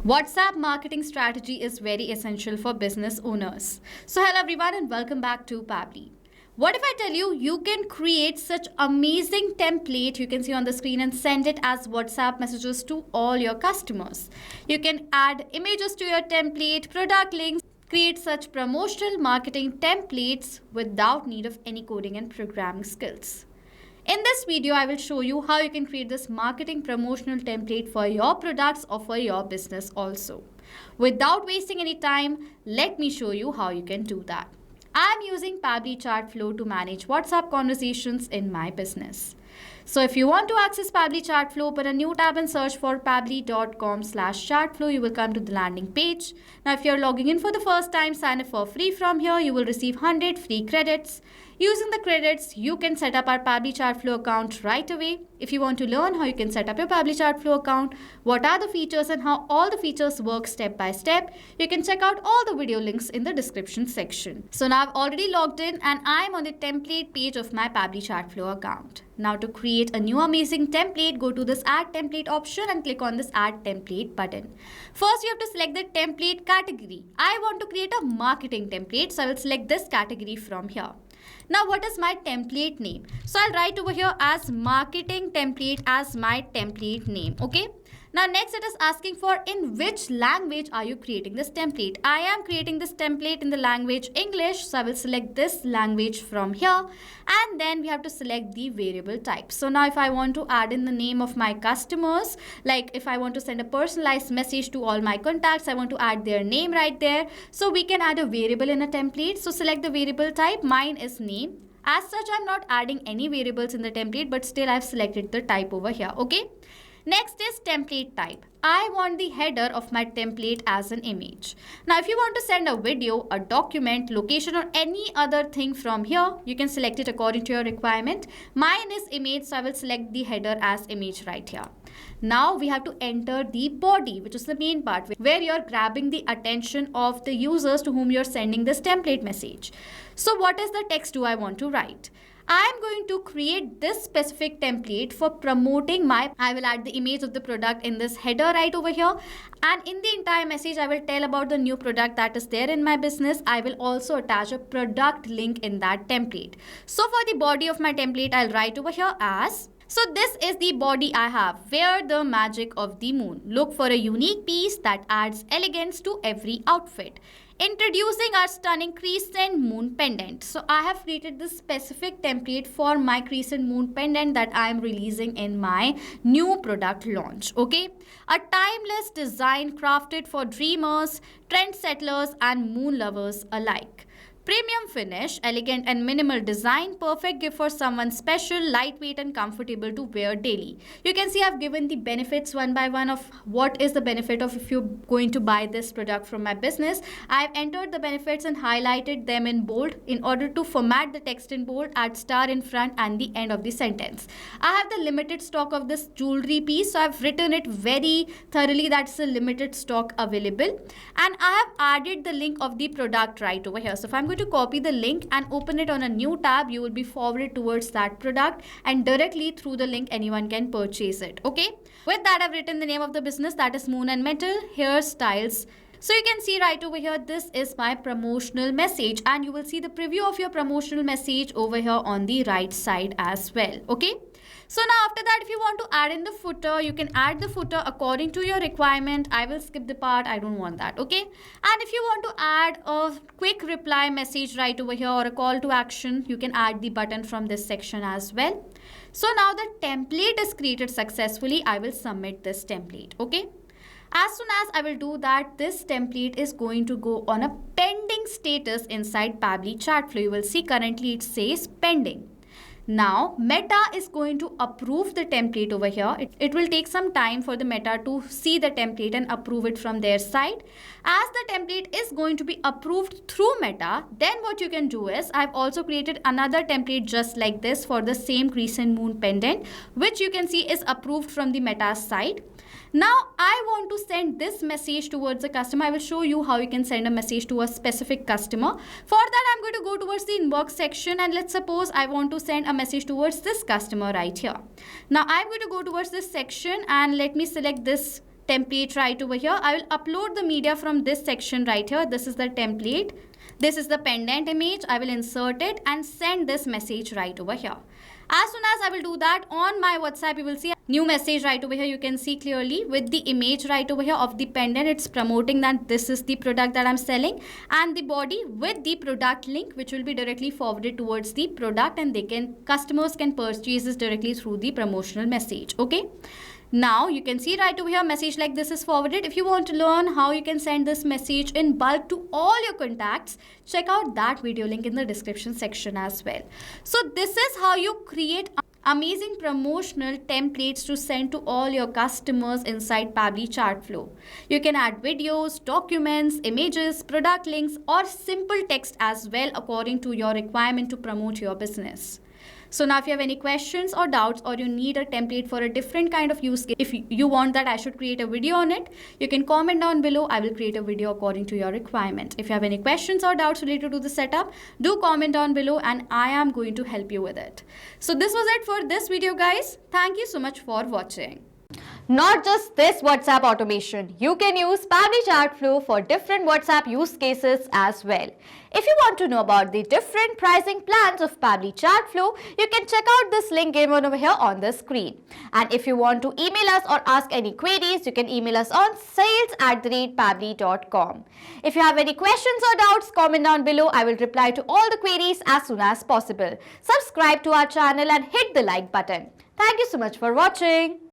WhatsApp marketing strategy is very essential for business owners. So hello everyone and welcome back to Pabbly. What if I tell you you can create such amazing template you can see on the screen and send it as WhatsApp messages to all your customers. You can add images to your template, product links, create such promotional marketing templates without need of any coding and programming skills. In this video, I will show you how you can create this marketing promotional template for your products or for your business also. Without wasting any time, let me show you how you can do that. I am using Pabbly Chatflow to manage WhatsApp conversations in my business. So if you want to access Pabbly Chatflow, open a new tab and search for pabbly.com/chatflow. You will come to the landing page. Now if you're logging in for the first time, sign up for free from here. You will receive 100 free credits. Using the credits, you can set up our Pabbly Chatflow account right away. If you want to learn how you can set up your Pabbly Chatflow account, what are the features and how all the features work step by step, you can check out all the video links in the description section. So now I've already logged in and I'm on the template page of my Pabbly Chatflow account. Now to create a new amazing template, go to this add template option and click on this add template button. First, you have to select the template category. I want to create a marketing template, so I will select this category from here. Now, what is my template name? So I'll write over here as marketing template as my template name. Okay. Now next it is asking for in which language are you creating this template. I am creating this template in the language English. So I will select this language from here and then we have to select the variable type. So now if I want to add in the name of my customers, like if I want to send a personalized message to all my contacts, I want to add their name right there. So we can add a variable in a template. So select the variable type. Mine is name. As such, I'm not adding any variables in the template, but still I've selected the type over here. Okay. Next is template type. I want the header of my template as an image. Now, if you want to send a video, a document, location or any other thing from here, you can select it according to your requirement. Mine is image, so I will select the header as image right here. Now we have to enter the body, which is the main part where you're grabbing the attention of the users to whom you're sending this template message. So what is the text do I want to write? I'm going to create this specific template for promoting I will add the image of the product in this header right over here. And in the entire message, I will tell about the new product that is there in my business. I will also attach a product link in that template. So for the body of my template, I'll write over here as... So this is the body I have. Wear the magic of the moon. Look for a unique piece that adds elegance to every outfit. Introducing our stunning crescent moon pendant. So I have created this specific template for my crescent moon pendant that I am releasing in my new product launch. Okay. A timeless design crafted for dreamers, trendsetters and moon lovers alike. Premium finish, elegant and minimal design, perfect gift for someone special, lightweight and comfortable to wear daily. You can see I've given the benefits one by one of what is the benefit of if you're going to buy this product from my business. I've entered the benefits and highlighted them in bold in order to format the text in bold, add star in front and the end of the sentence. I have the limited stock of this jewelry piece, so I've written it very thoroughly that's a limited stock available. And I have added the link of the product right over here. So if I'm going to copy the link and open it on a new tab, you will be forwarded towards that product and directly through the link anyone can purchase it. Okay. With that, I've written the name of the business, that is Moon and Metal Hairstyles. So you can see right over here, this is my promotional message and you will see the preview of your promotional message over here on the right side as well. Okay. So now after that, if you want to add in the footer, you can add the footer according to your requirement. I will skip the part. I don't want that. Okay. And if you want to add a quick reply message right over here or a call to action, you can add the button from this section as well. So now the template is created successfully. I will submit this template. Okay. As soon as I will do that, this template is going to go on a pending status inside Pabbly Chatflow. You will see currently it says pending. Now, Meta is going to approve the template over here. It will take some time for the Meta to see the template and approve it from their side. As the template is going to be approved through Meta, then what you can do is I've also created another template just like this for the same crescent moon pendant, which you can see is approved from the Meta side. Now I want to send this message towards a customer. I will show you how you can send a message to a specific customer. For that, I'm going to go towards the inbox section and let's suppose I want to send a message towards this customer right here. Now I'm going to go towards this section and let me select this template right over here. I will upload the media from this section right here. This is the template. This is the pendant image. I will insert it and send this message right over here. As soon as I will do that, on my WhatsApp, you will see a new message right over here. You can see clearly with the image right over here of the pendant. It's promoting that this is the product that I'm selling, and the body with the product link, which will be directly forwarded towards the product, and customers can purchase this directly through the promotional message. Okay. Now you can see right over here, message like this is forwarded. If you want to learn how you can send this message in bulk to all your contacts, check out that video link in the description section as well. So this is how you create amazing promotional templates to send to all your customers inside Pabbly Chatflow. You can add videos, documents, images, product links, or simple text as well according to your requirement to promote your business. So now if you have any questions or doubts, or you need a template for a different kind of use case, if you want that I should create a video on it, you can comment down below. I will create a video according to your requirement. If you have any questions or doubts related to the setup, do comment down below and I am going to help you with it. So this was it for this video, guys. Thank you so much for watching. Not just this WhatsApp automation, you can use Pabbly Chatflow for different WhatsApp use cases as well. If you want to know about the different pricing plans of Pabbly Chatflow, you can check out this link given over here on the screen. And if you want to email us or ask any queries, you can email us on sales@pabbly.com. If you have any questions or doubts, comment down below. I will reply to all the queries as soon as possible. Subscribe to our channel and hit the like button. Thank you so much for watching.